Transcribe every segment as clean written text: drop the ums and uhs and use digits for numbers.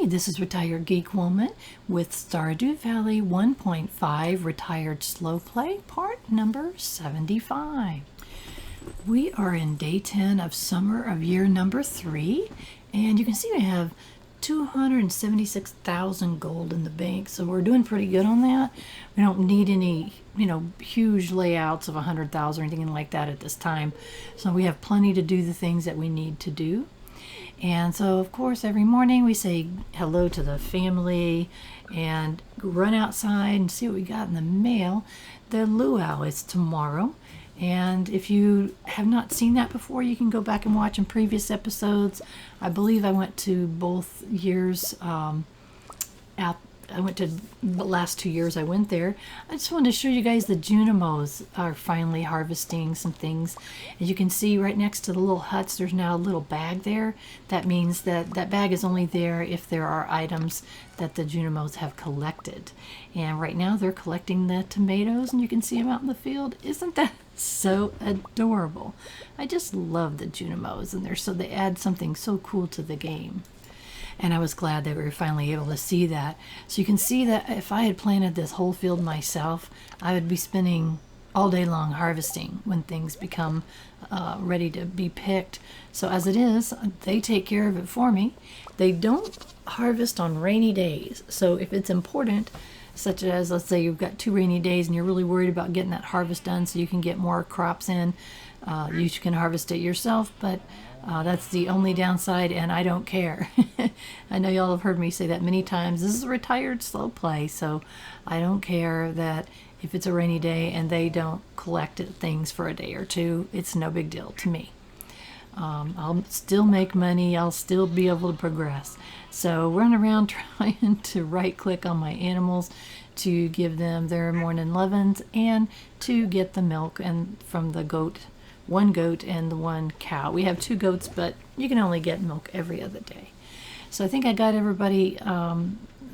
This is Retired Geek Woman with Stardew Valley 1.5 Retired Slow Play, part number 75. We are in day 10 of summer of year number 3, and you can see we have 276,000 gold in the bank, so we're doing pretty good on that. We don't need any, huge layouts of 100,000 or anything like that at this time, so we have plenty to do the things that we need to do. And so, of course, every morning we say hello to the family and run outside and see what we got in the mail. The Luau is tomorrow. And if you have not seen that before, you can go back and watch in previous episodes. I believe I went to both years I went to the last 2 years I went there. I just wanted to show you guys the Junimos are finally harvesting some things. As you can see right next to the little huts, there's now a little bag there. That means that that bag is only there if there are items that the Junimos have collected. And right now they're collecting the tomatoes, and you can see them out in the field. Isn't that so adorable? I just love the Junimos, and they add something so cool to the game. And I was glad that we were finally able to see that. So you can see that if I had planted this whole field myself, I would be spending all day long harvesting when things become ready to be picked. So as it is, they take care of it for me. They don't harvest on rainy days. So if it's important, such as, let's say you've got 2 rainy days and you're really worried about getting that harvest done so you can get more crops in, you can harvest it yourself, but that's the only downside, and I don't care. I know y'all have heard me say that many times. This is a retired slow play, so I don't care that if it's a rainy day and they don't collect things for a day or two. It's no big deal to me. I'll still make money. I'll still be able to progress. So run around trying to right-click on my animals to give them their morning leavens and to get the milk and from the goat. 1 goat and the 1 cow. We have 2 goats, but you can only get milk every other day. So I think I got everybody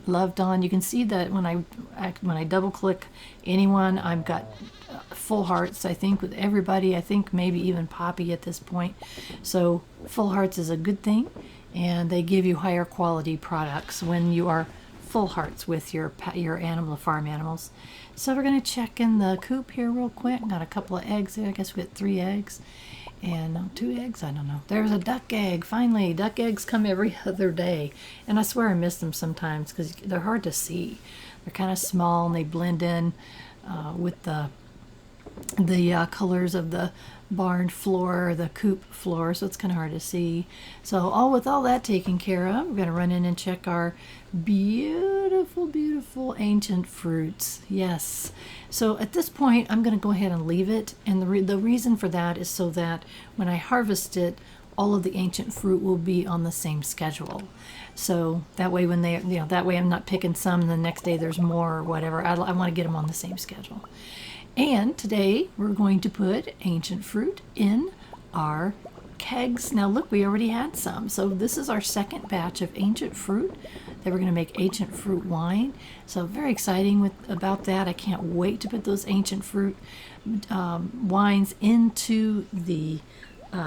loved on. You can see that when I double click anyone, I've got full hearts, I think, with everybody. I think maybe even Poppy at this point. So full hearts is a good thing, and they give you higher quality products when you are full hearts with your farm animals. So we're going to check in the coop here real quick. Got a couple of eggs there. I guess we got 3 eggs. And 2 eggs? I don't know. There's a duck egg. Finally, duck eggs come every other day. And I swear I miss them sometimes because they're hard to see. They're kind of small and they blend in with the colors of the barn floor, the coop floor, so it's kind of hard to see. So with all that taken care of, we're going to run in and check our beautiful ancient fruits. Yes. So at this point, I'm going to go ahead and leave it, and the reason for that is so that when I harvest it, all of the ancient fruit will be on the same schedule. So that way when that way I'm not picking some and the next day there's more or whatever. I want to get them on the same schedule. And today we're going to put ancient fruit in our kegs. Now look, we already had some. So this is our second batch of ancient fruit that we're going to make ancient fruit wine. So very exciting about that. I can't wait to put those ancient fruit wines into the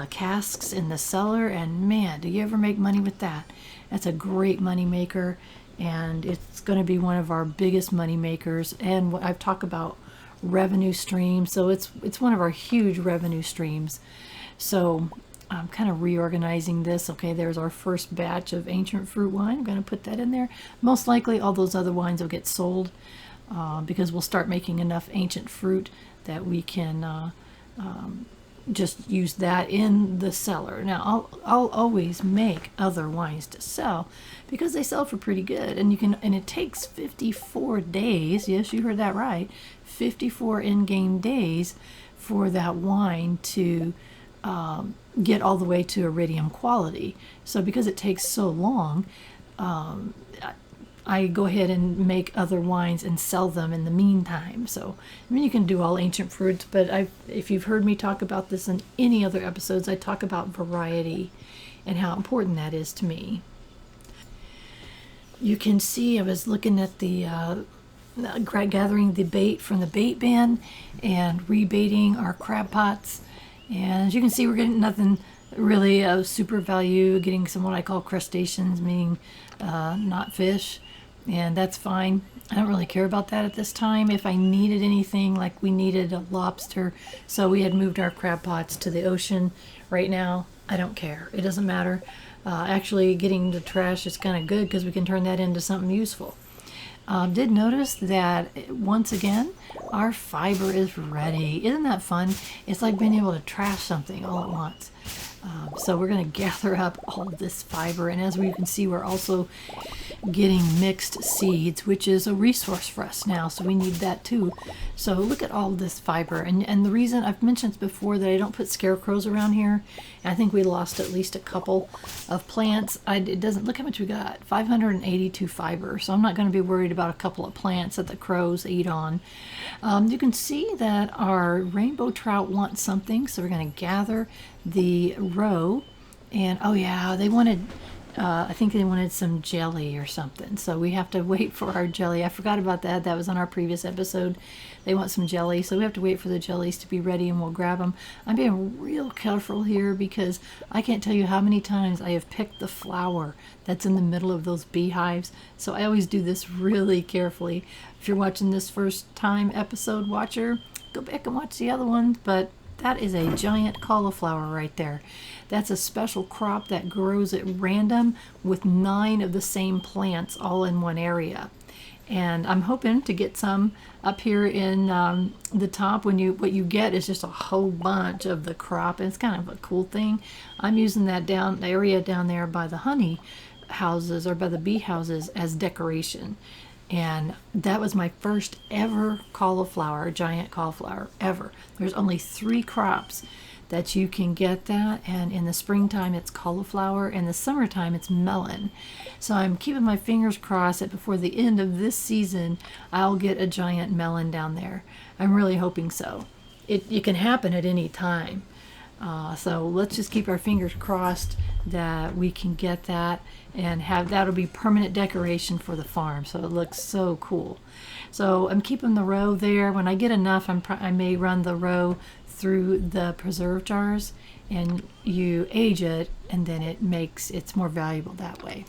casks in the cellar. And man, do you ever make money with that? That's a great money maker, and it's going to be one of our biggest money makers. And what I've talked about revenue stream, so it's one of our huge revenue streams. So I'm kind of reorganizing this. Okay, there's our first batch of ancient fruit wine. I'm going to put that in there. Most likely all those other wines will get sold because we'll start making enough ancient fruit that we can just use that in the cellar. Now I'll always make other wines to sell because they sell for pretty good, and it takes 54 days. Yes, you heard that right. 54 in-game days for that wine to get all the way to iridium quality. So because it takes so long, I go ahead and make other wines and sell them in the meantime. So I mean, you can do all ancient fruits, but if you've heard me talk about this in any other episodes, I talk about variety and how important that is to me. You can see I was looking at the gathering the bait from the bait bin and rebaiting our crab pots, and as you can see, we're getting nothing really super value getting some what I call crustaceans, meaning not fish, and that's fine. I don't really care about that at this time. If I needed anything, like we needed a lobster, so we had moved our crab pots to the ocean. Right now, I don't care. It doesn't matter. Actually, getting the trash is kind of good because we can turn that into something useful. Did notice that once again, our fiber is ready. Isn't that fun? It's like being able to trash something all at once. So we're going to gather up all this fiber, and as we can see, we're also getting mixed seeds, which is a resource for us now, so we need that too. So look at all this fiber, and the reason I've mentioned before that I don't put scarecrows around here, and I think we lost at least a couple of plants. It doesn't, look how much we got, 582 fiber, so I'm not going to be worried about a couple of plants that the crows eat on. You can see that our rainbow trout want something, so we're going to gather the roe, and oh yeah, they wanted I think they wanted some jelly or something, so we have to wait for our jelly. I forgot about that. That was on our previous episode. They want some jelly, so we have to wait for the jellies to be ready and we'll grab them. I'm being real careful here because I can't tell you how many times I have picked the flower that's in the middle of those beehives, so I always do this really carefully. If you're watching this first time episode watcher, go back and watch the other ones, but that is a giant cauliflower right there. That's a special crop that grows at random with 9 of the same plants all in one area. And I'm hoping to get some up here in the top. What you get is just a whole bunch of the crop, and it's kind of a cool thing. I'm using that area down there by the honey houses or by the bee houses as decoration. And that was my first ever cauliflower, giant cauliflower ever. There's only 3 crops that you can get that, and in the springtime it's cauliflower, and the summertime it's melon. So I'm keeping my fingers crossed that before the end of this season I'll get a giant melon down there. I'm really hoping so. It can happen at any time. So let's just keep our fingers crossed that we can get that and that'll be permanent decoration for the farm. So it looks so cool. So I'm keeping the roe there. When I get enough, I may run the roe through the preserve jars, and you age it, and then it's more valuable that way.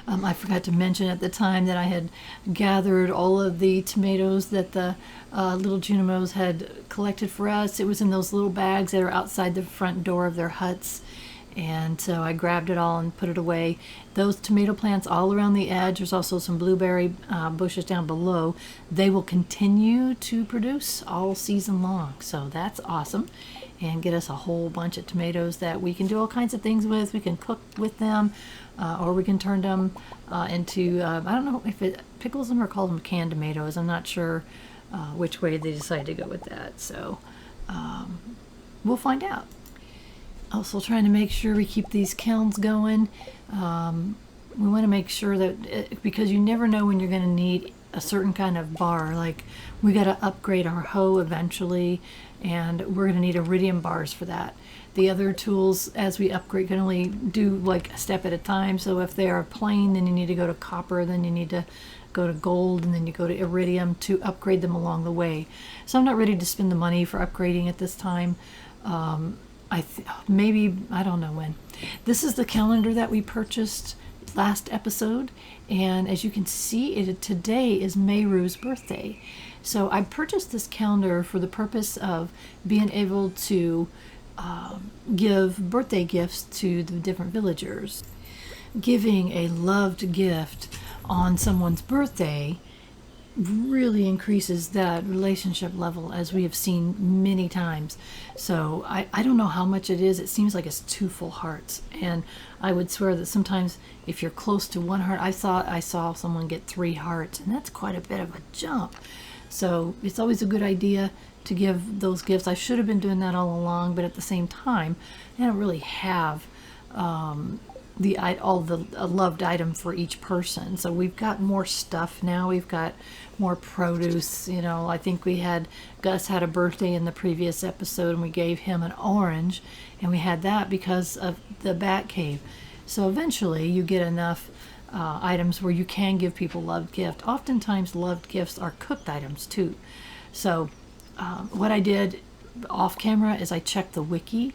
I forgot to mention at the time that I had gathered all of the tomatoes that the little Junimos had collected for us. It was in those little bags that are outside the front door of their huts. And so I grabbed it all and put it away. Those tomato plants all around the edge, there's also some blueberry bushes down below. They will continue to produce all season long. So that's awesome. And get us a whole bunch of tomatoes that we can do all kinds of things with. We can cook with them, or we can turn them into, I don't know if it pickles them or calls them canned tomatoes. I'm not sure which way they decide to go with that. So we'll find out. Also trying to make sure we keep these kilns going. We want to make sure that, because you never know when you're going to need a certain kind of bar. Like, we got to upgrade our hoe eventually, and we're going to need iridium bars for that. The other tools, as we upgrade, can only do like a step at a time. So if they are plain, then you need to go to copper, then you need to go to gold, and then you go to iridium to upgrade them along the way. So I'm not ready to spend the money for upgrading at this time. Maybe, I don't know when. This is the calendar that we purchased last episode, and as you can see, today is Maru's birthday. So I purchased this calendar for the purpose of being able to give birthday gifts to the different villagers. Giving a loved gift on someone's birthday really increases that relationship level, as we have seen many times. So I don't know how much it is. It seems like it's 2 full hearts, and I would swear that sometimes if you're close to 1 heart, I saw someone get 3 hearts, and that's quite a bit of a jump. So it's always a good idea to give those gifts. I should have been doing that all along, but at the same time, I don't really have all the loved item for each person. So we've got more stuff now. We've got more produce. You know, I think Gus had a birthday in the previous episode, and we gave him an orange, and we had that because of the bat cave. So eventually you get enough items where you can give people loved gift. Oftentimes loved gifts are cooked items too. So what I did off camera is I checked the wiki,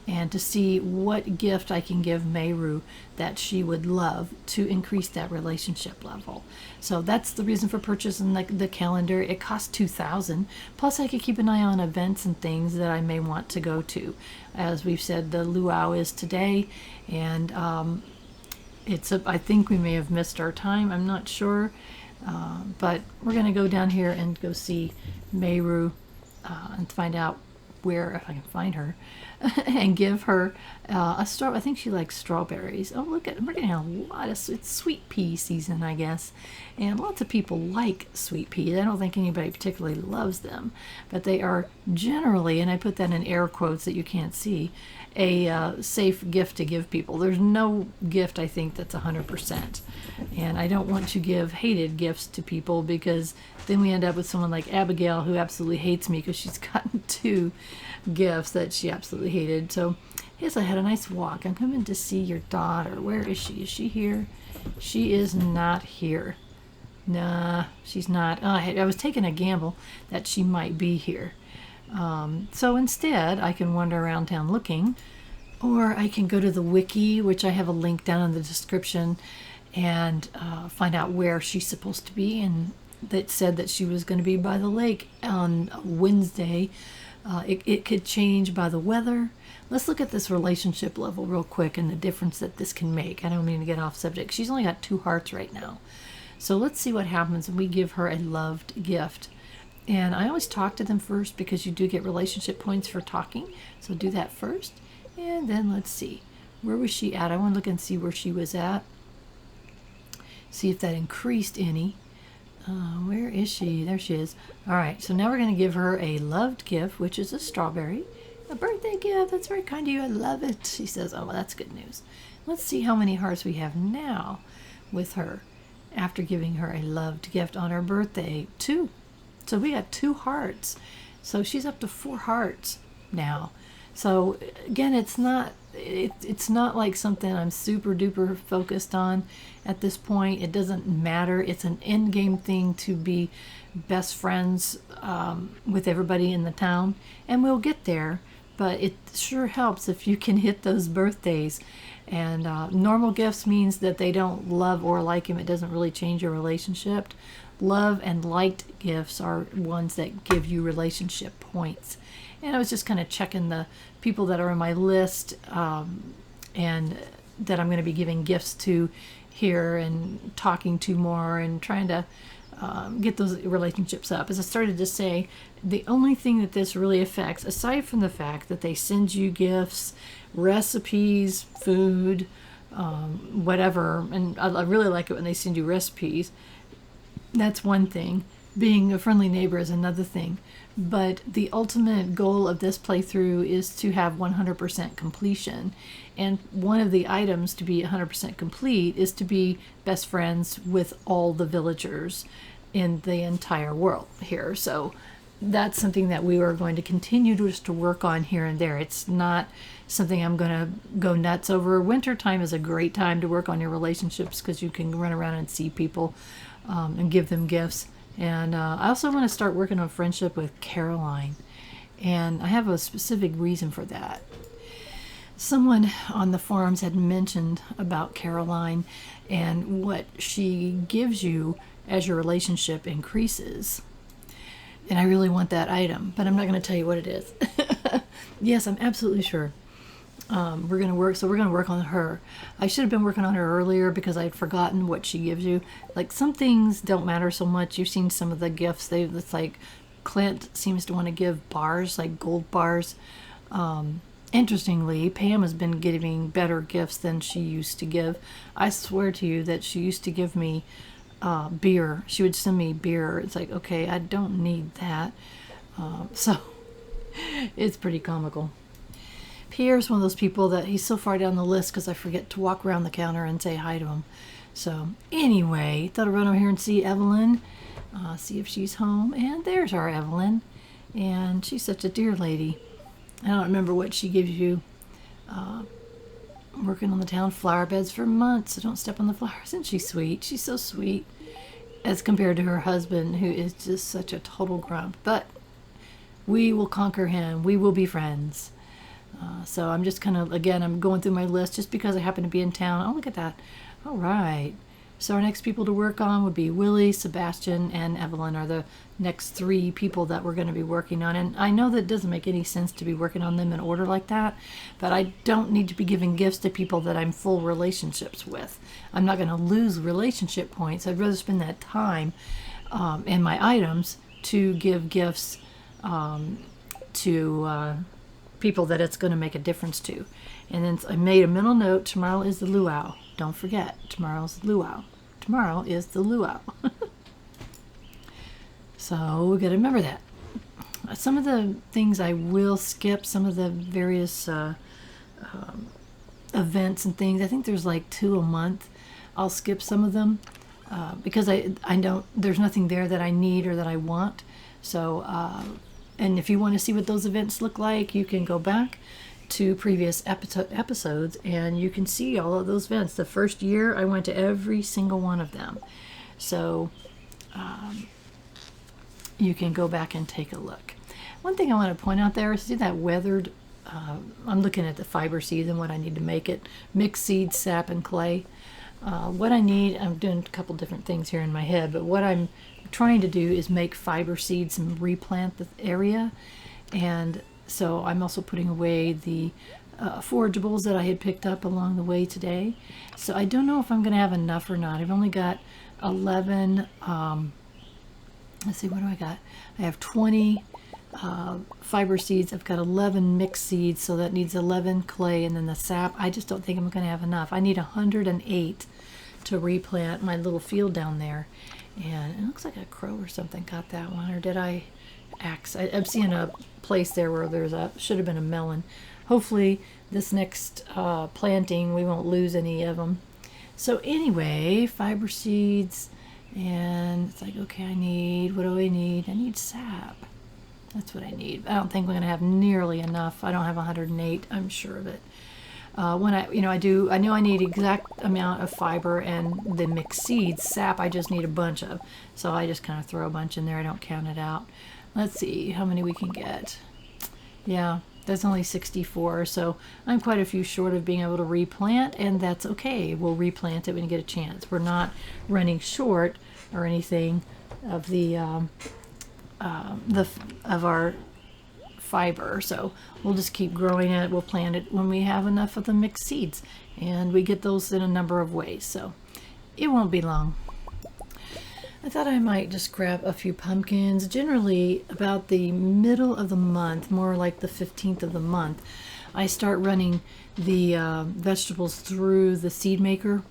and to see what gift I can give Maru that she would love to increase that relationship level. So that's the reason for purchasing the calendar. It costs $2,000. Plus I could keep an eye on events and things that I may want to go to. As we've said, the Luau is today, and I think we may have missed our time. I'm not sure. But we're going to go down here and go see Maru and find out where, if I can find her, and give her a straw. I think she likes strawberries. Oh, look at, we're getting a lot of, it's sweet pea season, I guess. And lots of people like sweet peas. I don't think anybody particularly loves them, but they are generally, and I put that in air quotes that you can't see, a safe gift to give people. There's no gift, I think, that's 100%. And I don't want to give hated gifts to people, because then we end up with someone like Abigail, who absolutely hates me because she's gotten 2 gifts that she absolutely hated. So yes, I had a nice walk. I'm coming to see your daughter. Where is she? Is she here? She is not here. Nah, she's not. Oh, I was taking a gamble that she might be here. So instead, I can wander around town looking, or I can go to the wiki, which I have a link down in the description, and find out where she's supposed to be. And that said that she was going to be by the lake on Wednesday. It could change by the weather. Let's look at this relationship level real quick and the difference that this can make. I don't mean to get off subject. She's only got 2 hearts right now. So let's see what happens when we give her a loved gift. And I always talk to them first, because you do get relationship points for talking. So do that first. And then let's see. Where was she at? I want to look and see where she was at. See if that increased any. Where is she? There she is. All right. So now we're going to give her a loved gift, which is a strawberry. A birthday gift. That's very kind of you. I love it. She says, oh, well, that's good news. Let's see how many hearts we have now with her after giving her a loved gift on her birthday. 2. So we got 2 hearts. So she's up to 4 hearts now. So again, it's not like something I'm super duper focused on at this point. It doesn't matter. It's an end game thing to be best friends with everybody in the town, and we'll get there. But it sure helps if you can hit those birthdays. And normal gifts means that they don't love or like him. It doesn't really change your relationship. Love and liked gifts are ones that give you relationship points. And I was just kind of checking the people that are on my list and that I'm going to be giving gifts to here and talking to more and trying to get those relationships up. As I started to say, the only thing that this really affects, aside from the fact that they send you gifts, recipes, food, whatever, and I really like it when they send you recipes. That's one thing. Being a friendly neighbor is another thing. But the ultimate goal of this playthrough is to have 100% completion. And one of the items to be 100% complete is to be best friends with all the villagers in the entire world here. So that's something that we are going to continue to work on here and there. It's not something I'm going to go nuts over. Winter time is a great time to work on your relationships, because you can run around and see people and give them gifts. And I also want to start working on friendship with Caroline. And I have a specific reason for that. Someone on the forums had mentioned about Caroline and what she gives you as your relationship increases. And I really want that item, but I'm not going to tell you what it is. Yes, I'm absolutely sure. We're going to work on her. I should have been working on her earlier because I had forgotten what she gives you. Like, some things don't matter so much. You've seen some of the gifts. It's like Clint seems to want to give bars, like gold bars. Interestingly, Pam has been giving better gifts than she used to give. I swear to you that she used to give me beer. She would send me beer. It's like, okay, I don't need that. So it's pretty comical. Pierre's one of those people that he's so far down the list because I forget to walk around the counter and say hi to him. So anyway, thought I'd run over here and see Evelyn, see if she's home. And there's our Evelyn. And she's such a dear lady. I don't remember what she gives you. Working on the town flower beds for months, so don't step on the flowers. Isn't she sweet? She's so sweet as compared to her husband, who is just such a total grump. But we will conquer him. We will be friends. So I'm just kind of, again, I'm going through my list just because I happen to be in town. Oh, look at that. All right. So our next people to work on would be Willie, Sebastian, and Evelyn are the next 3 people that we're going to be working on. And I know that it doesn't make any sense to be working on them in order like that, but I don't need to be giving gifts to people that I'm full relationships with. I'm not going to lose relationship points. I'd rather spend that time and my items to give gifts to people that it's going to make a difference to. And then I made a mental note, tomorrow is the luau. Don't forget, tomorrow's the luau. Tomorrow is the luau. So we got to remember that. Some of the things I will skip, some of the various events and things. I think there's like 2 a month. I'll skip some of them because I don't. There's nothing there that I need or that I want. So and if you want to see what those events look like, you can go back to previous episodes and you can see all of those events. The first year I went to every single one of them. So you can go back and take a look. One thing I want to point out there is see that weathered, I'm looking at the fiber seeds and what I need to make it. Mixed seed, sap, and clay. What I need, I'm doing a couple different things here in my head, but what I'm trying to do is make fiber seeds and replant the area. And so I'm also putting away the forageables that I had picked up along the way today. So I don't know if I'm going to have enough or not. I've only got 11, let's see, what do I got? I have 20 fiber seeds. I've got 11 mixed seeds, so that needs 11 clay, and then the sap. I just don't think I'm going to have enough. I need 108 to replant my little field down there. And it looks like a crow or something got that one, or did I axe? I'm seeing a place there where there's a, should have been a melon. Hopefully this next planting we won't lose any of them. So anyway, fiber seeds, and it's like, okay, I need, what do I need? I need sap. That's what I need. I don't think we're going to have nearly enough. I don't have 108, I'm sure of it. When I know I need exact amount of fiber and the mixed seeds. Sap, I just need a bunch of. So I just kind of throw a bunch in there. I don't count it out. Let's see how many we can get. Yeah, that's only 64. So I'm quite a few short of being able to replant, and that's okay. We'll replant it when you get a chance. We're not running short or anything of the of our fiber, so we'll just keep growing it. We'll plant it when we have enough of the mixed seeds, and we get those in a number of ways, so it won't be long. I thought I might just grab a few pumpkins. Generally about the middle of the month, more like the 15th of the month, I start running the vegetables through the seed maker,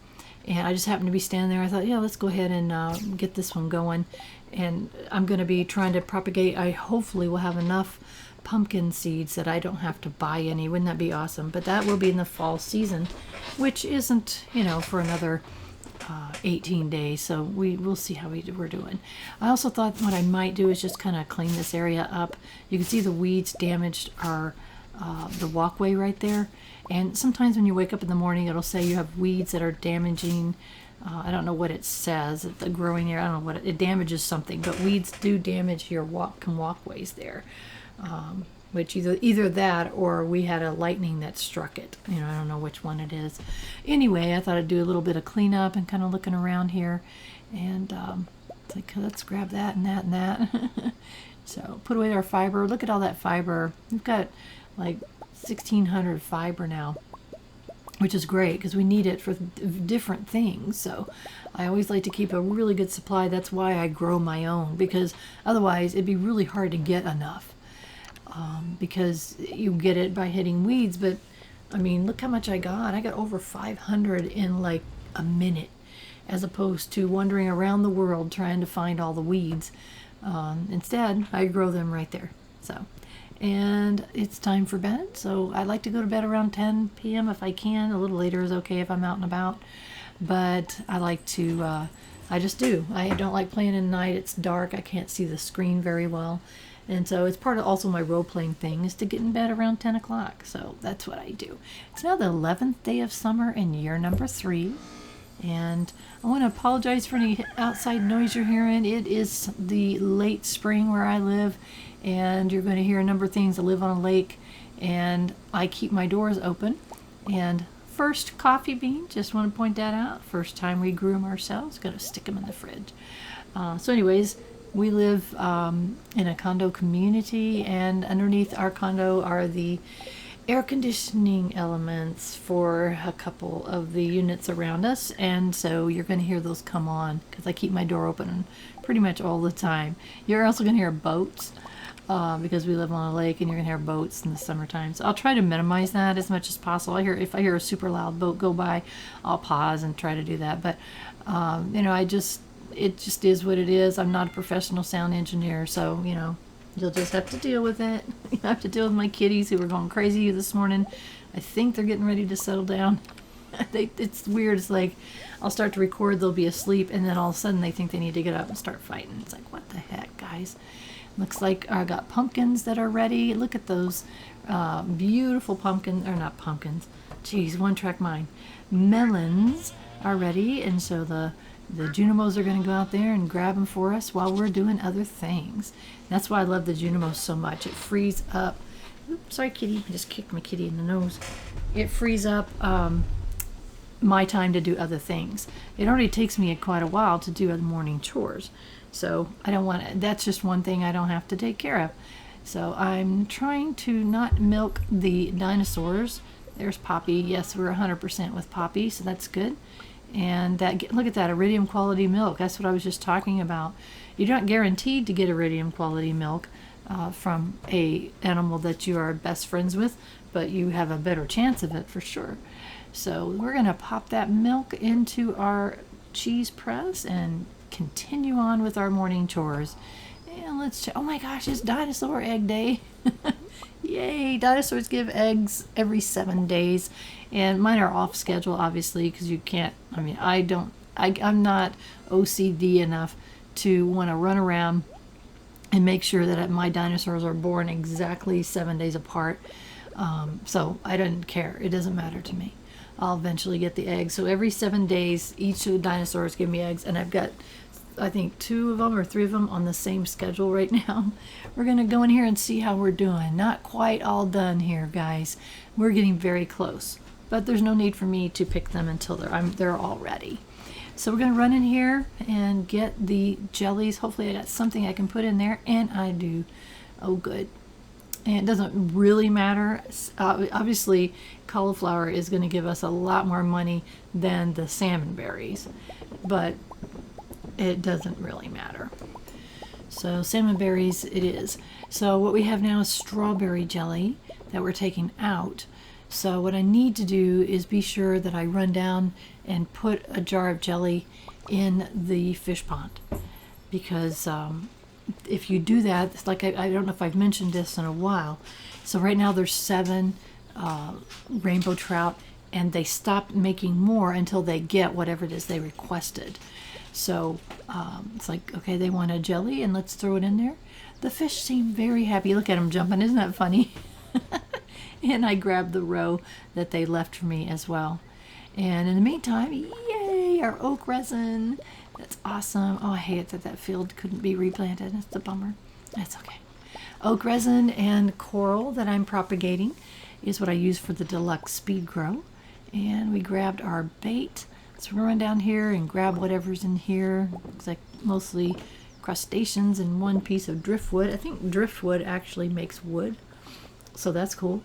and I just happened to be standing there. I thought, yeah, let's go ahead and get this one going, and I'm going to be trying to propagate. I hopefully will have enough pumpkin seeds that I don't have to buy any. Wouldn't that be awesome? But that will be in the fall season, which isn't, for another 18 days, so we'll see how we're doing. I also thought what I might do is just kind of clean this area up. You can see the weeds damaged our the walkway right there, and sometimes when you wake up in the morning it'll say you have weeds that are damaging, I don't know what it says, the growing area, I don't know what it damages something, but weeds do damage your walkways there. Which either that or we had a lightning that struck it. I don't know which one it is. Anyway, I thought I'd do a little bit of cleanup and kind of looking around here, and it's like, let's grab that and that and that. So put away our fiber. Look at all that fiber. We've got like 1,600 fiber now, which is great because we need it for different things. So I always like to keep a really good supply. That's why I grow my own, because otherwise it'd be really hard to get enough. Because you get it by hitting weeds, but I mean, look how much I got. I got over 500 in like a minute, as opposed to wandering around the world trying to find all the weeds. Instead, I grow them right there. So, and it's time for bed. So I like to go to bed around 10 p.m. if I can. A little later is okay if I'm out and about, but I like to, I just do. I don't like playing in the night. It's dark. I can't see the screen very well. And so it's part of also my role-playing thing is to get in bed around 10 o'clock. So that's what I do. It's now the 11th day of summer in year number 3. And I want to apologize for any outside noise you're hearing. It is the late spring where I live. And you're going to hear a number of things. I live on a lake. and I keep my doors open. And first coffee bean, just want to point that out. First time we grew them ourselves, gonna stick them in the fridge. So anyways, we live in a condo community, and underneath our condo are the air conditioning elements for a couple of the units around us, and so you're going to hear those come on because I keep my door open pretty much all the time. You're also going to hear boats because we live on a lake, and you're going to hear boats in the summertime. So I'll try to minimize that as much as possible. If I hear a super loud boat go by, I'll pause and try to do that. But it just is what it is. I'm not a professional sound engineer, so you'll just have to deal with it. You have to deal with my kitties who were going crazy this morning. I think they're getting ready to settle down. It's weird. It's like I'll start to record, they'll be asleep, and then all of a sudden they think they need to get up and start fighting. It's like, what the heck, guys? Looks like I got pumpkins that are ready. Look at those beautiful pumpkins, or not pumpkins. Geez, one track mind. Melons are ready, and so the Junimos are going to go out there and grab them for us while we're doing other things. That's why I love the Junimos so much. It frees up. Oops, sorry, kitty. I just kicked my kitty in the nose. It frees up my time to do other things. It already takes me quite a while to do the morning chores. So I don't want to, that's just one thing I don't have to take care of. So I'm trying to not milk the dinosaurs. There's Poppy. Yes, we're 100% with Poppy, so that's good. And look at that iridium quality milk. That's what I was just talking about. You're not guaranteed to get iridium quality milk from a animal that you are best friends with, but you have a better chance of it for sure. So we're going to pop that milk into our cheese press and continue on with our morning chores. And let's check. Oh my gosh, it's dinosaur egg day. Yay, dinosaurs give eggs every 7 days, and mine are off schedule obviously because you can't, I'm not OCD enough to want to run around and make sure that my dinosaurs are born exactly 7 days apart. So I don't care, it doesn't matter to me. I'll eventually get the eggs. So every 7 days each of the dinosaurs give me eggs, and I've got I think 2 of them or 3 of them on the same schedule right now. We're going to go in here and see how we're doing. Not quite all done here, guys. We're getting very close, but there's no need for me to pick them until they're all ready. So we're going to run in here and get the jellies. Hopefully I got something I can put in there, and I do. Oh, good. And it doesn't really matter. Obviously, cauliflower is going to give us a lot more money than the salmon berries, but it doesn't really matter. So salmon berries it is. So what we have now is strawberry jelly that we're taking out. So what I need to do is be sure that I run down and put a jar of jelly in the fish pond, because if you do that, it's like I don't know if I've mentioned this in a while. So right now there's 7 rainbow trout, and they stop making more until they get whatever it is they requested. So it's like, okay, they want a jelly, and let's throw it in there. The fish seem very happy. Look at them jumping. Isn't that funny? And I grabbed the roe that they left for me as well. And in the meantime, yay, our oak resin. That's awesome. Oh, I hate it that that field couldn't be replanted. That's a bummer. That's okay. Oak resin and coral that I'm propagating is what I use for the deluxe speed grow. And we grabbed our bait. So we're going to run down here and grab whatever's in here. Looks like mostly crustaceans and 1 piece of driftwood. I think driftwood actually makes wood, so that's cool.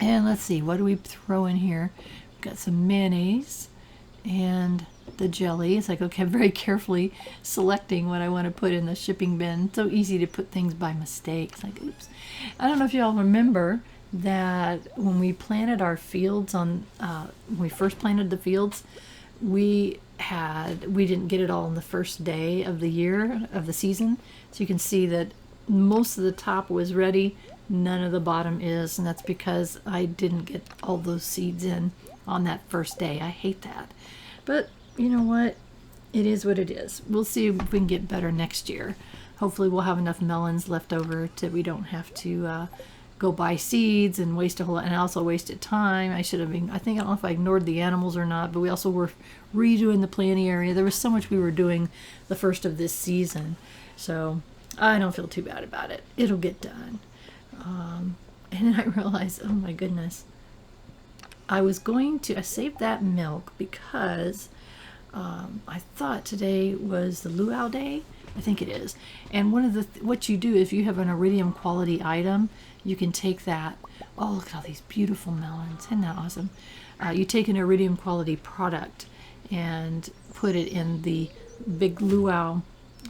And let's see, what do we throw in here? We've got some mayonnaise and the jelly. It's like, okay, I'm very carefully selecting what I want to put in the shipping bin. It's so easy to put things by mistake. It's like, oops. I don't know if you all remember that when we planted our fields when we first planted the fields, we didn't get it all on the first day of the year, of the season. So you can see that most of the top was ready, none of the bottom is, and that's because I didn't get all those seeds in on that first day. I hate that. But you know what? It is what it is. We'll see if we can get better next year. Hopefully we'll have enough melons left over that we don't have to go buy seeds and waste a whole lot. And I also wasted time. I should have been, I don't know if I ignored the animals or not, but we also were redoing the planting area. There was so much we were doing the first of this season. So I don't feel too bad about it. It'll get done. And then I realized, oh my goodness, I saved that milk because I thought today was the Luau day. I think it is. And one of what you do if you have an iridium quality item, you can take that. Oh, look at all these beautiful melons. Isn't that awesome? You take an iridium quality product and put it in the big Luau.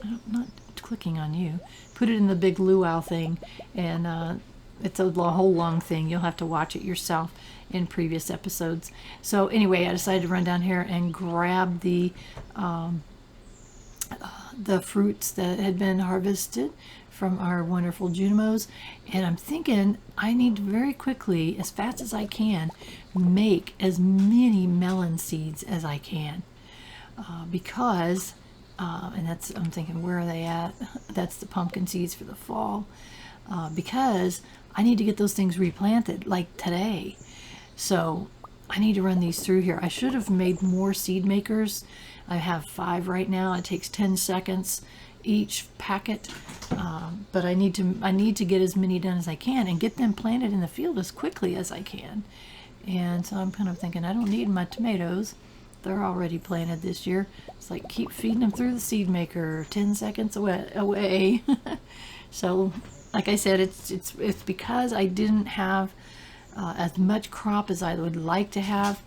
I'm not clicking on you. Put it in the big Luau thing, and it's a whole long thing. You'll have to watch it yourself in previous episodes. So anyway, I decided to run down here and grab the fruits that had been harvested from our wonderful Junimos, and I'm thinking I need to very quickly, as fast as I can, make as many melon seeds as I can, because and I'm thinking, where are they at? That's the pumpkin seeds for the fall, because I need to get those things replanted like today. So I need to run these through here. I should have made more seed makers. I have 5 right now. It takes 10 seconds each packet, but I need to get as many done as I can and get them planted in the field as quickly as I can. And so I'm kind of thinking, I don't need my tomatoes. They're already planted this year. It's like keep feeding them through the seed maker, 10 seconds away. So like I said, it's because I didn't have as much crop as I would like to have.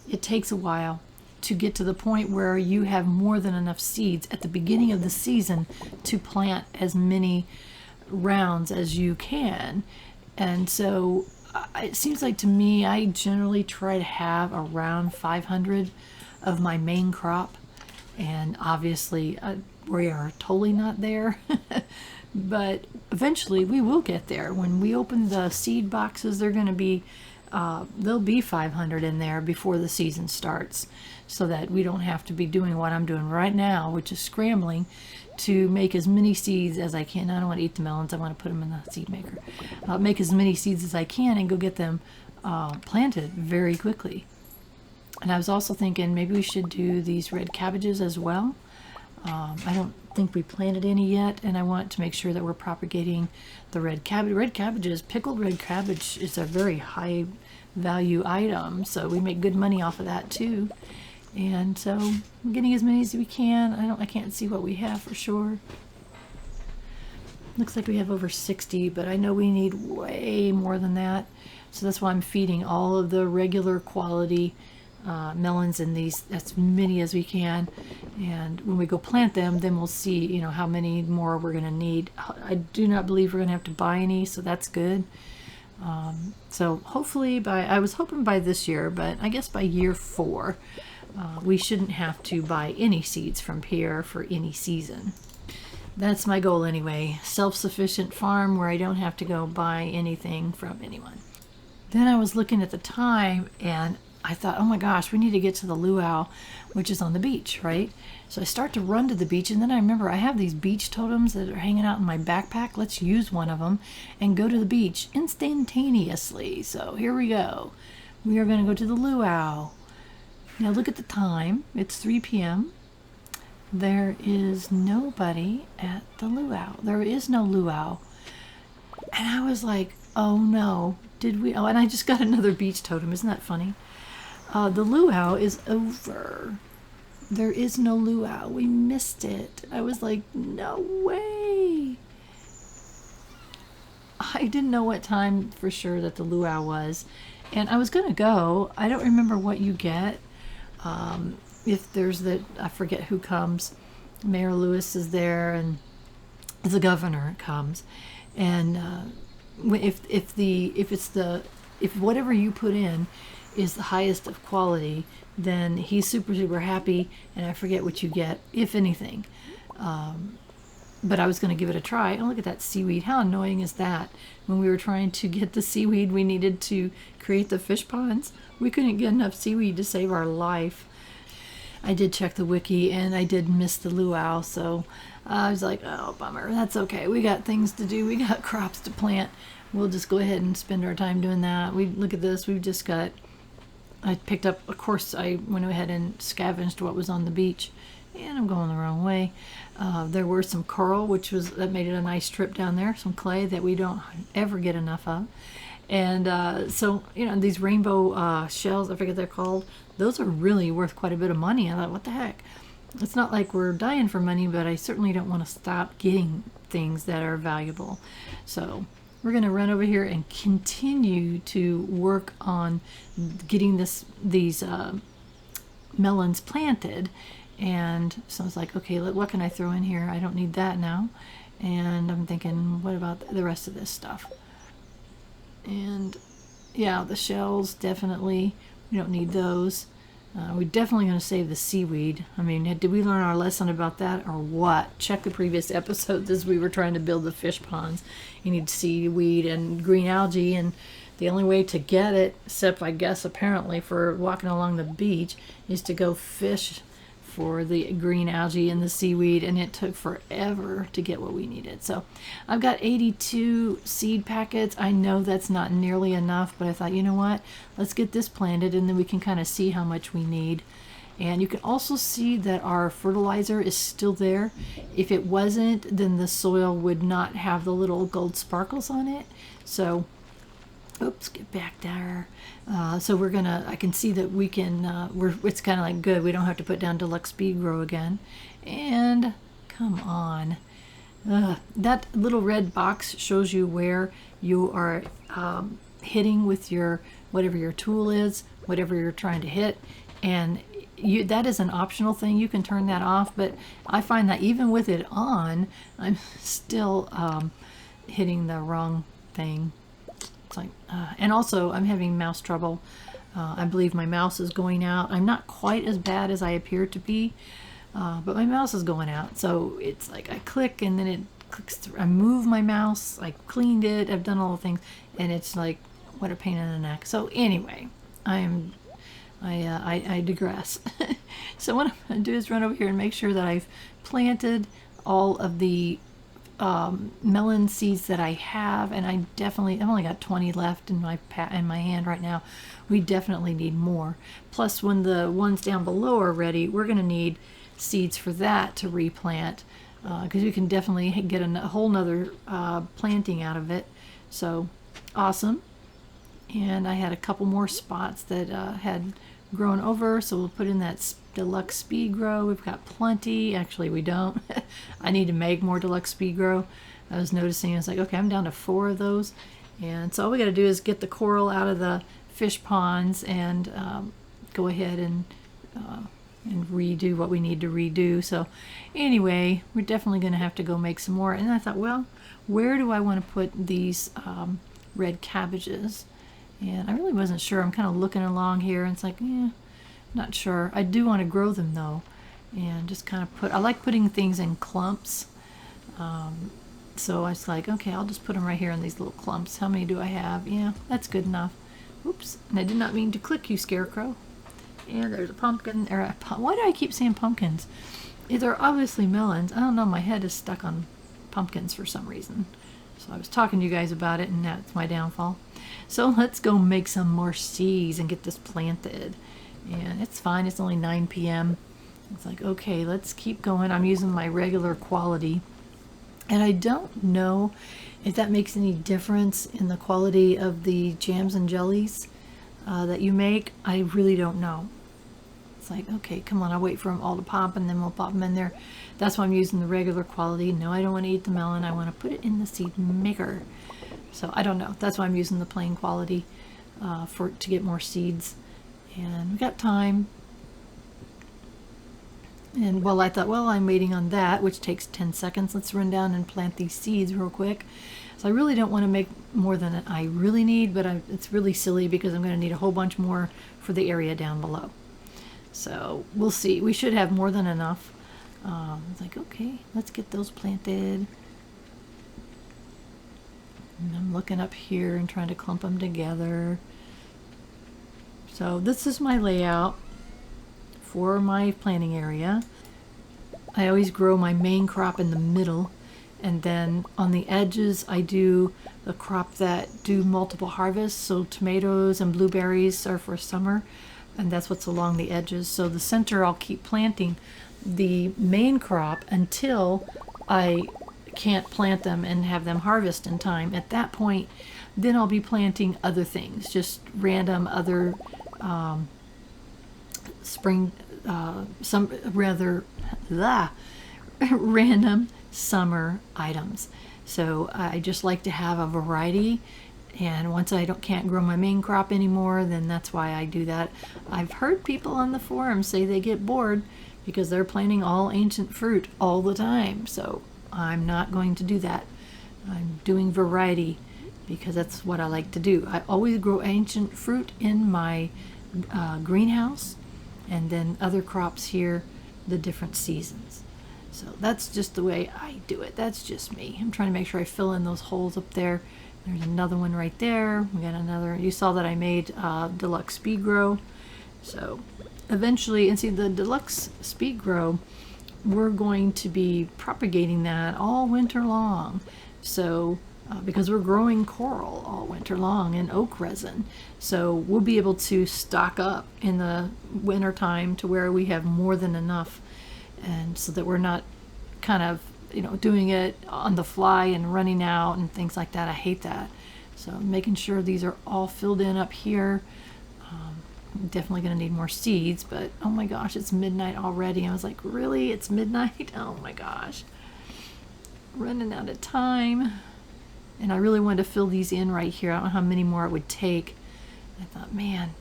It takes a while to get to the point where you have more than enough seeds at the beginning of the season to plant as many rounds as you can. And so it seems like to me, I generally try to have around 500 of my main crop, and obviously we are totally not there. But eventually we will get there. When we open the seed boxes, they're going to be there'll be 500 in there before the season starts, so that we don't have to be doing what I'm doing right now, which is scrambling to make as many seeds as I can. I don't want to eat the melons. I want to put them in the seed maker. Make as many seeds as I can and go get them planted very quickly. And I was also thinking maybe we should do these red cabbages as well. I don't think we planted any yet, and I want to make sure that we're propagating the red cabbage. Red cabbages, pickled red cabbage is a very high value item, so we make good money off of that too. And so I'm getting as many as we can. I can't see what we have for sure. Looks like we have over 60, but I know we need way more than that. So that's why I'm feeding all of the regular quality melons in these, as many as we can. And when we go plant them, then we'll see, you know, how many more we're going to need. I do not believe we're going to have to buy any, so that's good. So hopefully I was hoping by this year, but I guess by year 4, we shouldn't have to buy any seeds from here for any season. That's my goal anyway. Self-sufficient farm where I don't have to go buy anything from anyone. Then I was looking at the time and I thought, oh my gosh, we need to get to the luau, which is on the beach, right? So I start to run to the beach, and then I remember I have these beach totems that are hanging out in my backpack. Let's use one of them and go to the beach instantaneously. So here we go. We are going to go to the luau. Now look at the time. It's 3 p.m. There is nobody at the luau. There is no luau. And I was like, oh no, did we? Oh, and I just got another beach totem. Isn't that funny? The luau is over. There is no luau. We missed it. I was like, no way. I didn't know what time for sure that the luau was. And I was going to go. I don't remember what you get. If there's I forget who comes. Mayor Lewis is there, and the governor comes. And if whatever you put in is the highest of quality, then he's super happy, and I forget what you get, if anything. But I was going to give it a try. Oh, look at that seaweed. How annoying is that? When we were trying to get the seaweed we needed to create the fish ponds, we couldn't get enough seaweed to save our life. I did check the wiki, and I did miss the luau, so I was like, oh, bummer. That's okay. We got things to do. We got crops to plant. We'll just go ahead and spend our time doing that. Look at this. We've just got... I picked up, of course, I went ahead and scavenged what was on the beach, and I'm going the wrong way. There were some coral, that made it a nice trip down there, some clay that we don't ever get enough of. And so, these rainbow shells, I forget they're called, those are really worth quite a bit of money. I thought, what the heck? It's not like we're dying for money, but I certainly don't want to stop getting things that are valuable. So we're going to run over here and continue to work on getting these melons planted. And so it's like, okay, what can I throw in here? I don't need that now. And I'm thinking, what about the rest of this stuff? And yeah, the shells, definitely, we don't need those. We're definitely going to save the seaweed. I mean, did we learn our lesson about that or what? Check the previous episodes as we were trying to build the fish ponds. You need seaweed and green algae, and the only way to get it, except I guess apparently for walking along the beach, is to go fish for the green algae and the seaweed, and it took forever to get what we needed. So I've got 82 seed packets. I know that's not nearly enough, but I thought, you know what, let's get this planted and then we can kind of see how much we need. And you can also see that our fertilizer is still there. If it wasn't, then the soil would not have the little gold sparkles on it. So oops, get back there. So I can see that we can, it's kind of like good. We don't have to put down Deluxe Speed Grow again. And come on. That little red box shows you where you are hitting with whatever your tool is, whatever you're trying to hit. And that is an optional thing. You can turn that off, but I find that even with it on, I'm still hitting the wrong thing. And also I'm having mouse trouble. I believe my mouse is going out. I'm not quite as bad as I appear to be, but my mouse is going out. So it's like I click and then it clicks through. I move my mouse, I cleaned it, I've done all the things, and it's like, what a pain in the neck. So anyway, I digress. So what I'm going to do is run over here and make sure that I've planted all of the melon seeds that I have, and I've only got 20 left in my hand right now. We definitely need more. Plus, when the ones down below are ready, we're going to need seeds for that to replant, because we can definitely get a whole nother planting out of it. So awesome. And I had a couple more spots that had grown over, so we'll put in that Deluxe Speed Grow. We've got plenty. Actually, we don't. I need to make more Deluxe Speed Grow. I was noticing, I was like, okay, I'm down to 4 of those. And so all we got to do is get the coral out of the fish ponds and go ahead and redo what we need to redo. So anyway, we're definitely going to have to go make some more. And I thought, well, where do I want to put these red cabbages? And I really wasn't sure. I'm kind of looking along here, and it's like, not sure. I do want to grow them though, and just kind of I like putting things in clumps. So I was like, okay, I'll just put them right here in these little clumps. How many do I have? Yeah, that's good enough. Oops, and I did not mean to click you, Scarecrow. And there's a pumpkin. Why do I keep saying pumpkins? They're obviously melons. I don't know, my head is stuck on pumpkins for some reason. So I was talking to you guys about it, and that's my downfall. So let's go make some more seeds and get this planted. And it's fine, it's only 9 p.m. It's like, okay, let's keep going. I'm using my regular quality. And I don't know if that makes any difference in the quality of the jams and jellies that you make. I really don't know. It's like, okay, come on, I'll wait for them all to pop and then we'll pop them in there. That's why I'm using the regular quality. No, I don't want to eat the melon. I want to put it in the seed maker. So I don't know. That's why I'm using the plain quality to get more seeds. And we got time. And well, I thought, well, I'm waiting on that, which takes 10 seconds. Let's run down and plant these seeds real quick. So I really don't want to make more than I really need, but it's really silly because I'm going to need a whole bunch more for the area down below. So we'll see. We should have more than enough. It's like, okay, let's get those planted. And I'm looking up here and trying to clump them together. So this is my layout for my planting area. I always grow my main crop in the middle, and then on the edges I do the crop that do multiple harvests. So tomatoes and blueberries are for summer, and that's what's along the edges. So the center I'll keep planting the main crop until I can't plant them and have them harvest in time. At that point, then I'll be planting other things, just random other spring, some rather, random summer items. So I just like to have a variety. And once I can't grow my main crop anymore, then that's why I do that. I've heard people on the forum say they get bored because they're planting all ancient fruit all the time. So I'm not going to do that. I'm doing variety because that's what I like to do. I always grow ancient fruit in my greenhouse, and then other crops here, the different seasons. So that's just the way I do it. That's just me. I'm trying to make sure I fill in those holes up there. There's another one right there. We got another. You saw that I made deluxe speed grow. So eventually, and see the deluxe speed grow, we're going to be propagating that all winter long. So because we're growing coral all winter long in oak resin, so we'll be able to stock up in the winter time to where we have more than enough, and so that we're not kind of doing it on the fly and running out and things like that. I hate that. So making sure these are all filled in up here. I'm definitely going to need more seeds, but oh my gosh, it's midnight already. I was like, really? It's midnight? Oh my gosh. Running out of time. And I really wanted to fill these in right here. I don't know how many more it would take. I thought, man,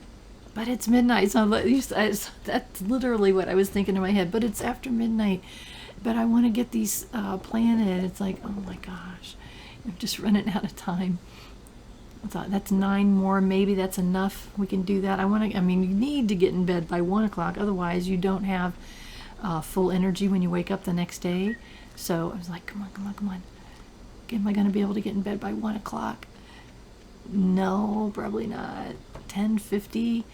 but it's midnight. So that's literally what I was thinking in my head. But it's after midnight. But I want to get these planted. It's like, oh my gosh, I'm just running out of time. I thought that's 9 more. Maybe that's enough. We can do that. I mean, you need to get in bed by 1 o'clock. Otherwise, you don't have full energy when you wake up the next day. So I was like, come on, come on, come on. Am I going to be able to get in bed by 1 o'clock? No, probably not. 10:50.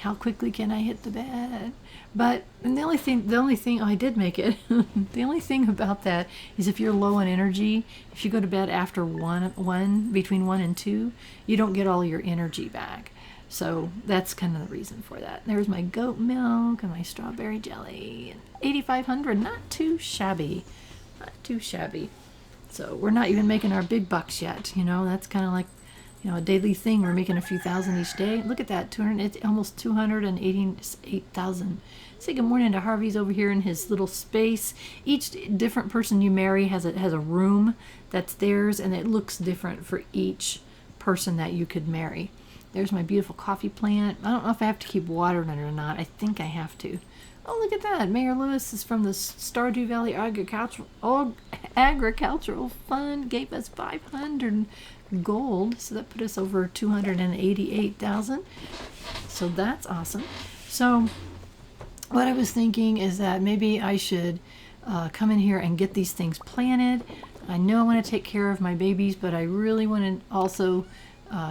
How quickly can I hit the bed? But and the only thing, oh, I did make it. The only thing about that is if you're low on energy, if you go to bed after between 1 and 2, you don't get all your energy back. So that's kind of the reason for that. There's my goat milk and my strawberry jelly. 8,500, not too shabby. Not too shabby. So we're not even making our big bucks yet. That's kind of like, a daily thing. We're making a few thousand each day. Look at that, it's almost 288,000. Say good morning to Harvey's over here in his little space. Each different person you marry has a room that's theirs, and it looks different for each person that you could marry. There's my beautiful coffee plant. I don't know if I have to keep watering it or not. I think I have to. Oh, look at that. Mayor Lewis is from the Stardew Valley Agricultural Fund. Gave us 500 gold. So that put us over 288,000. So that's awesome. So what I was thinking is that maybe I should come in here and get these things planted. I know I want to take care of my babies, but I really want to also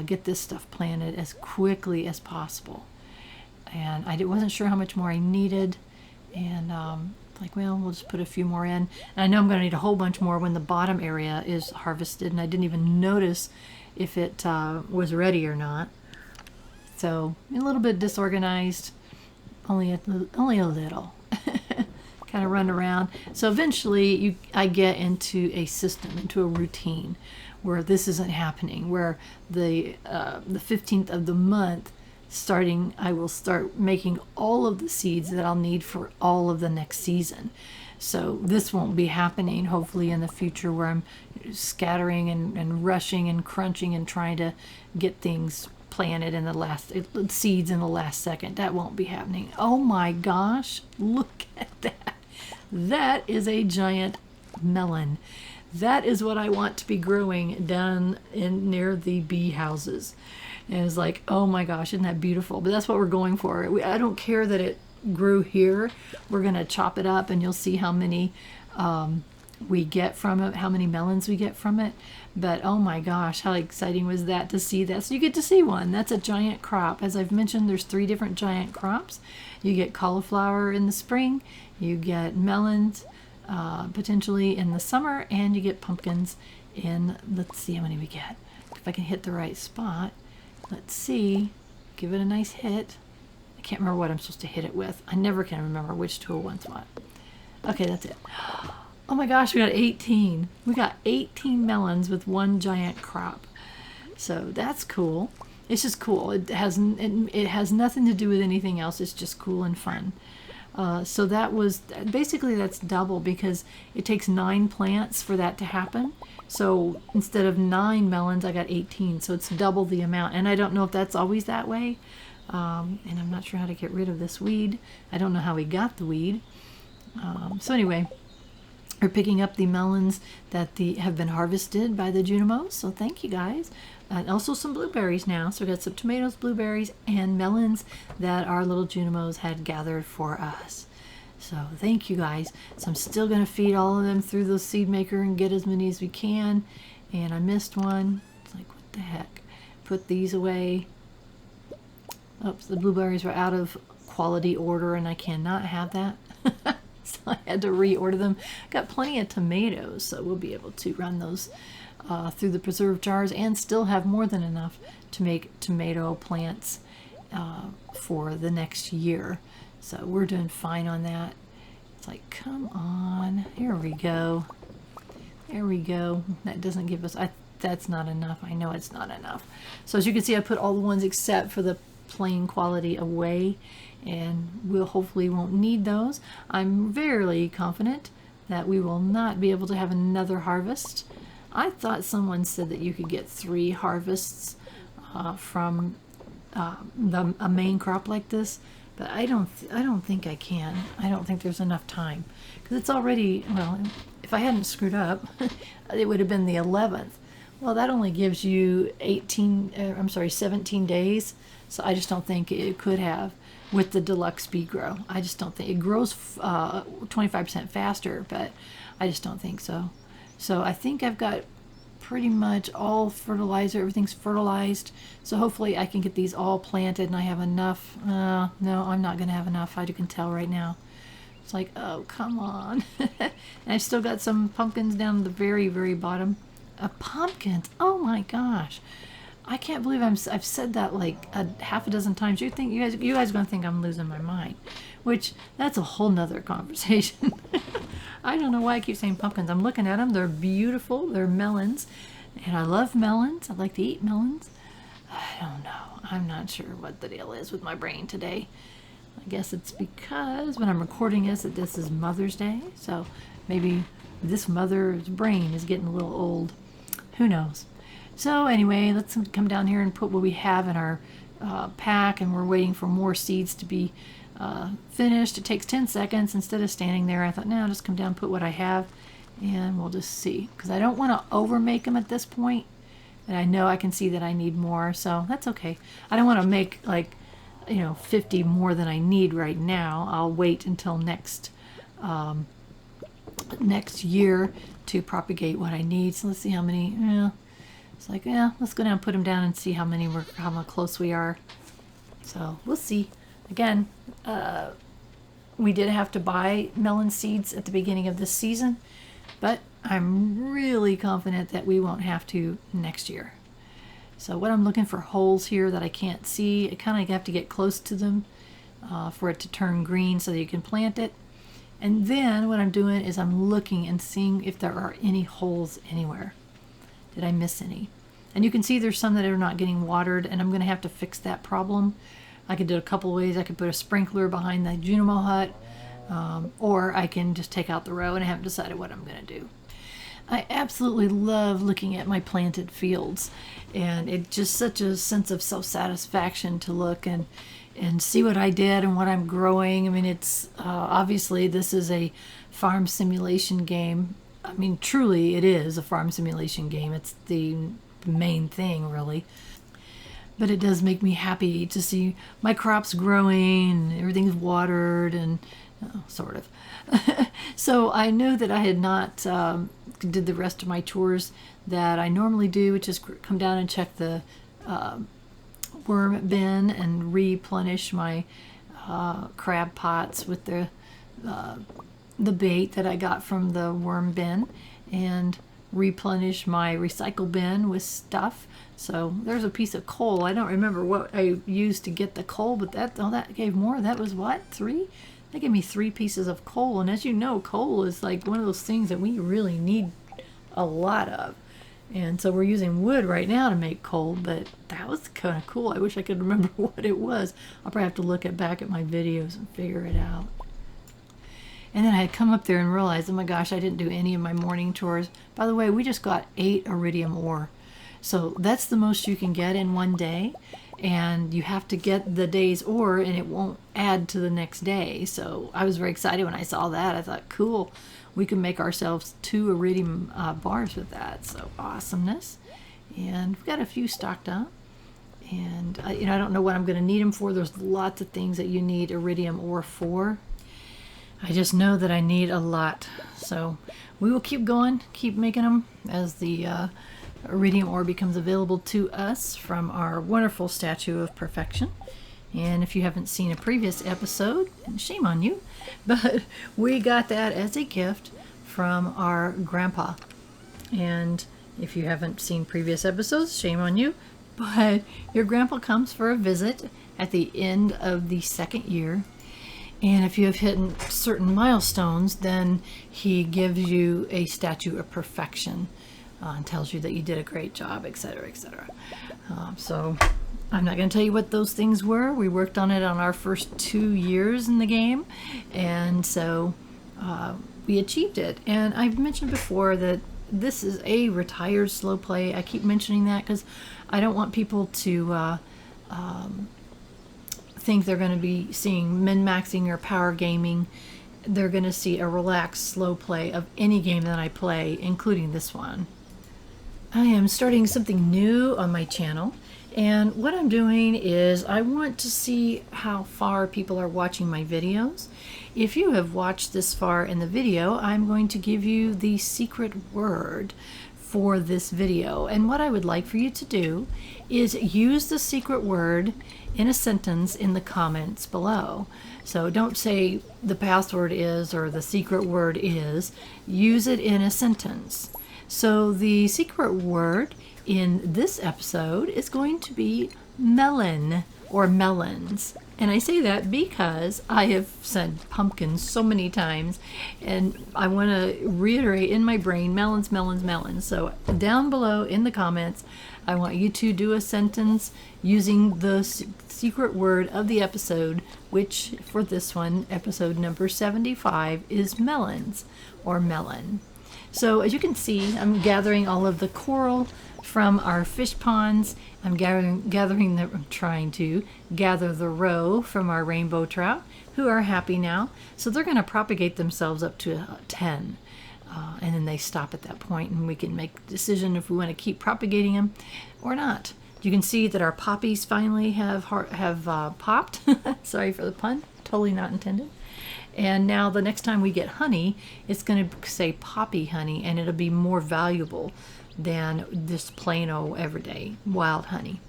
get this stuff planted as quickly as possible. And I wasn't sure how much more I needed. And like, well, we'll just put a few more in. And I know I'm going to need a whole bunch more when the bottom area is harvested. And I didn't even notice if it was ready or not. So a little bit disorganized, only a little. Kind of run around. So eventually I get into a system, into a routine where this isn't happening, where the 15th of the month starting, I will start making all of the seeds that I'll need for all of the next season. So this won't be happening hopefully in the future where I'm scattering and rushing and crunching and trying to get things planted in the last seeds in the last second. That won't be happening. Oh my gosh, look at that. That is a giant melon. That is what I want to be growing down in near the bee houses. And it's like, oh my gosh, isn't that beautiful? But that's what we're going for. I don't care that it grew here. We're going to chop it up and you'll see how many we get from it, how many melons we get from it. But oh my gosh, how exciting was that to see that? So you get to see one. That's a giant crop. As I've mentioned, there's 3 different giant crops. You get cauliflower in the spring, you get melons potentially in the summer, and you get pumpkins in, let's see how many we get. If I can hit the right spot. Let's see. Give it a nice hit. I can't remember what I'm supposed to hit it with. I never can remember which tool wants what. Okay, that's it. Oh my gosh, we got 18. We got 18 melons with 1 giant crop. So that's cool. It's just cool. It has nothing to do with anything else. It's just cool and fun. So that was basically, that's double, because it takes 9 plants for that to happen. So instead of 9 melons, I got 18. So it's double the amount. And I don't know if that's always that way. And I'm not sure how to get rid of this weed. I don't know how we got the weed. So anyway, we're picking up the melons that have been harvested by the Junimos. So thank you guys. And also some blueberries now. So we got some tomatoes, blueberries, and melons that our little Junimos had gathered for us. So thank you guys. So I'm still going to feed all of them through the seed maker and get as many as we can. And I missed one. It's like, what the heck? Put these away. Oops, the blueberries were out of quality order and I cannot have that. So I had to reorder them. Got plenty of tomatoes, so we'll be able to run those through the preserve jars and still have more than enough to make tomato plants for the next year. So we're doing fine on that. It's like, come on. Here we go. There we go. That doesn't give us... that's not enough. I know it's not enough. So as you can see, I put all the ones except for the plain quality away, and we'll hopefully won't need those. I'm very confident that we will not be able to have another harvest. I thought someone said that you could get 3 harvests from a main crop like this, but I don't think I can. I don't think there's enough time, because it's already, well, if I hadn't screwed up, it would have been the 11th. Well, that only gives you 17 days. So I just don't think it could have with the deluxe bee grow. I just don't think it grows 25% faster, but I just don't think so. So I think I've got pretty much all fertilizer. Everything's fertilized. So hopefully I can get these all planted and I have enough. No, I'm not going to have enough. I can tell right now. It's like, oh, come on. And I've still got some pumpkins down at the very, very bottom. Pumpkins. Oh my gosh. I can't believe I've said that like half a dozen times. You guys are gonna think I'm losing my mind, which that's a whole nother conversation. I don't know why I keep saying pumpkins. I'm looking at them. They're beautiful. They're melons, and I love melons. I like to eat melons. I don't know. I'm not sure what the deal is with my brain today. I guess it's because when I'm recording this, that this is Mother's Day, so maybe this mother's brain is getting a little old. Who knows? So anyway, let's come down here and put what we have in our pack, and we're waiting for more seeds to be finished. It takes 10 seconds instead of standing there. I thought, no, I'll just come down and put what I have, and we'll just see, because I don't want to over make them at this point, and I know I can see that I need more, so that's okay. I don't want to make like 50 more than I need right now. I'll wait until next year to propagate what I need. So let's see how many. It's like, let's go down and put them down and see how much close we are. So we'll see. Again, we did have to buy melon seeds at the beginning of this season, but I'm really confident that we won't have to next year. So what I'm looking for holes here that I can't see. I kind of have to get close to them for it to turn green so that you can plant it. And then what I'm doing is I'm looking and seeing if there are any holes anywhere. Did I miss any? And you can see there's some that are not getting watered, and I'm going to have to fix that problem. I could do it a couple of ways. I could put a sprinkler behind the Junimo hut, or I can just take out the row, and I haven't decided what I'm going to do. I absolutely love looking at my planted fields, and it's just such a sense of self-satisfaction to look and see what I did and what I'm growing. I mean, it's obviously this is a farm simulation game. I mean, truly it is a farm simulation game. It's the main thing, really. But it does make me happy to see my crops growing, everything's watered, and sort of. So I know that I had not did the rest of my chores that I normally do, which is come down and check the worm bin and replenish my crab pots with the bait that I got from the worm bin, and replenish my recycle bin with stuff. So there's a piece of coal. I don't remember what I used to get the coal, but that gave more. That was what, 3? They gave me 3 pieces of coal, and as you know, coal is like one of those things that we really need a lot of. And so we're using wood right now to make coal, but that was kind of cool. I wish I could remember what it was. I'll probably have to look back at my videos and figure it out. And then I had come up there and realized, oh my gosh, I didn't do any of my morning chores. By the way, we just got 8 iridium ore. So that's the most you can get in one day. And you have to get the day's ore and it won't add to the next day. So I was very excited when I saw that. I thought, cool, we can make ourselves 2 iridium bars with that. So awesomeness. And we've got a few stocked up. And I don't know what I'm going to need them for. There's lots of things that you need iridium ore for. I just know that I need a lot. So we will keep going, keep making them as the iridium ore becomes available to us from our wonderful Statue of Perfection. And if you haven't seen a previous episode, shame on you, but we got that as a gift from our grandpa. And if you haven't seen previous episodes, shame on you, but your grandpa comes for a visit at the end of the 2nd year. And if you have hit certain milestones, then he gives you a Statue of Perfection and tells you that you did a great job, etc., etc. So I'm not going to tell you what those things were. We worked on it on our first 2 years in the game, and so we achieved it. And I've mentioned before that this is a retired slow play. I keep mentioning that because I don't want people to think they're going to be seeing min-maxing or power gaming. They're going to see a relaxed slow play of any game that I play, including this one. I am starting something new on my channel, and what I'm doing is I want to see how far people are watching my videos. If you have watched this far in the video, I'm going to give you the secret word for this video, and what I would like for you to do is use the secret word in a sentence in the comments below. So don't say the password is or the secret word is. Use it in a sentence. So the secret word in this episode is going to be melon or melons. And I say that because I have said pumpkins so many times, and I want to reiterate in my brain, melons, melons, melons. So down below in the comments, I want you to do a sentence using the secret word of the episode, which for this one, episode number 75, is melons or melon. So as you can see, I'm gathering all of the coral from our fish ponds. I'm trying to gather the roe from our rainbow trout, who are happy now. So they're going to propagate themselves up to 10. And then they stop at that point, and we can make a decision if we want to keep propagating them or not. You can see that our poppies finally have popped. Sorry for the pun, totally not intended. And now the next time we get honey, it's going to say poppy honey, and it'll be more valuable than this plain old everyday wild honey.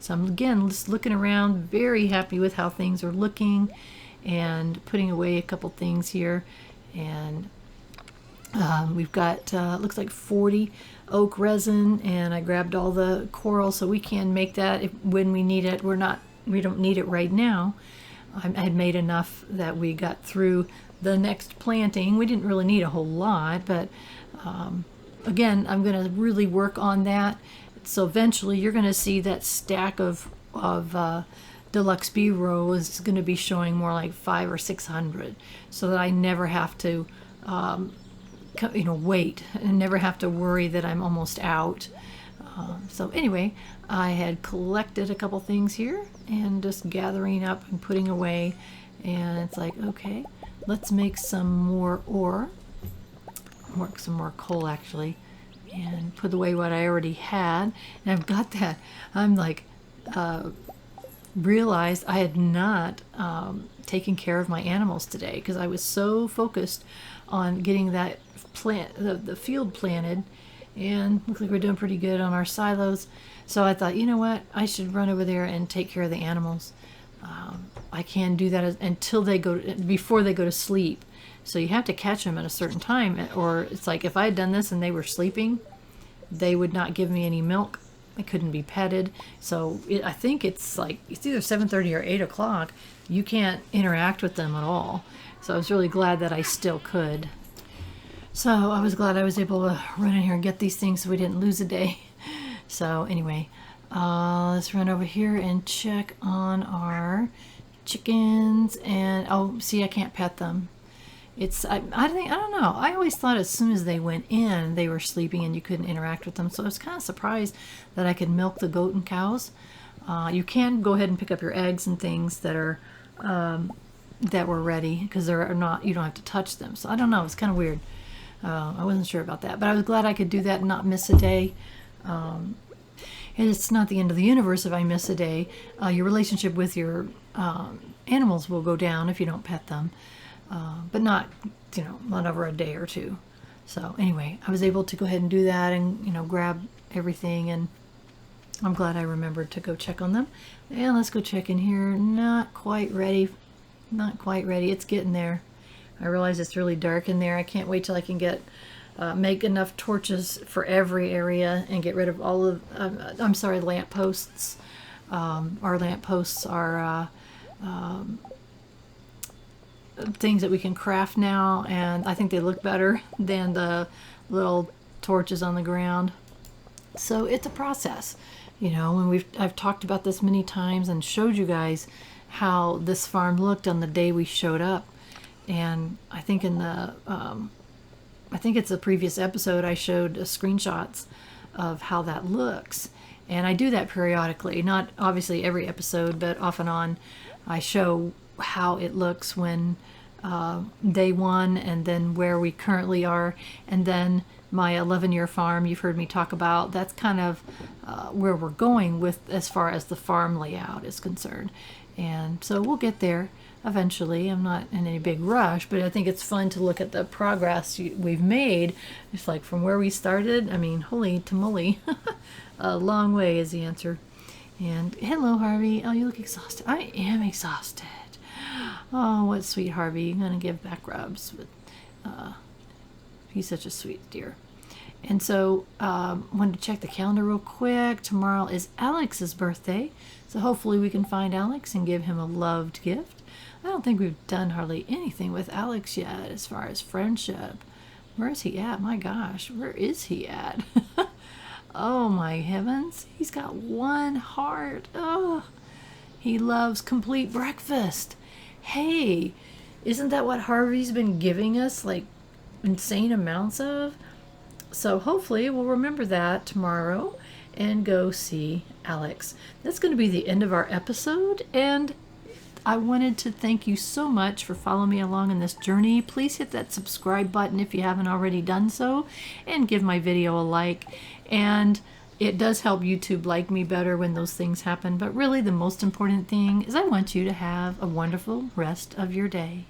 So I'm again just looking around, very happy with how things are looking, and putting away a couple things here. And we've got looks like 40 oak resin, and I grabbed all the coral so we can make that when we need it. We don't need it right now. I had made enough that we got through the next planting. We didn't really need a whole lot, but again, I'm going to really work on that. So eventually you're going to see that stack of Deluxe B row is going to be showing more like 500 or 600, so that I never have to wait and never have to worry that I'm almost out. So anyway, I had collected a couple things here and just gathering up and putting away, and it's like, okay, let's make some more ore, some more coal actually, and put away what I already had. And I've got that. I'm like, realized I had not taken care of my animals today because I was so focused on getting that the field planted, and looks like we're doing pretty good on our silos. So I thought, you know what, I should run over there and take care of the animals. I can do that before they go to sleep. So you have to catch them at a certain time, or it's like if I had done this and they were sleeping, they would not give me any milk. I couldn't be petted. So I think it's either 7:30 or 8 o'clock. You can't interact with them at all. So I was really glad that I still could. So I was glad I was able to run in here and get these things so we didn't lose a day. So anyway, let's run over here and check on our chickens. And oh, see, I can't pet them. I don't know. I always thought as soon as they went in, they were sleeping and you couldn't interact with them. So I was kind of surprised that I could milk the goat and cows. You can go ahead and pick up your eggs and things that are that were ready, because they're not. You don't have to touch them. So I don't know. It's kind of weird. I wasn't sure about that, but I was glad I could do that and not miss a day. And it's not the end of the universe if I miss a day. Your relationship with your animals will go down if you don't pet them. But not, not over a day or two. So anyway, I was able to go ahead and do that and, grab everything, and I'm glad I remembered to go check on them. And let's go check in here. Not quite ready. Not quite ready. It's getting there. I realize it's really dark in there. I can't wait till I can make enough torches for every area and get rid of all of, lamp posts. Our lamp posts are things that we can craft now, and I think they look better than the little torches on the ground. So it's a process, and I've talked about this many times and showed you guys how this farm looked on the day we showed up. And I think I think it's a previous episode, I showed screenshots of how that looks. And I do that periodically, not obviously every episode, but off and on. I show how it looks when day one, and then where we currently are, and then my 11-year farm you've heard me talk about. That's kind of where we're going with as far as the farm layout is concerned. And so we'll get there eventually. I'm not in any big rush, but I think it's fun to look at the progress we've made. It's like from where we started. I mean, holy tamale. A long way is the answer. And hello, Harvey. Oh, you look exhausted. I am exhausted. Oh, what sweet Harvey. I'm going to give back rubs. But, he's such a sweet dear. And so, wanted to check the calendar real quick. Tomorrow is Alex's birthday. So hopefully we can find Alex and give him a loved gift. I don't think we've done hardly anything with Alex yet as far as friendship. Where is he at? My gosh, where is he at? Oh my heavens, he's got one heart. Oh, he loves complete breakfast. Hey, isn't that what Harvey's been giving us, like, insane amounts of? So hopefully we'll remember that tomorrow and go see Alex. That's going to be the end of our episode, and I wanted to thank you so much for following me along in this journey. Please hit that subscribe button if you haven't already done so, and give my video a like. And it does help YouTube like me better when those things happen. But really the most important thing is I want you to have a wonderful rest of your day.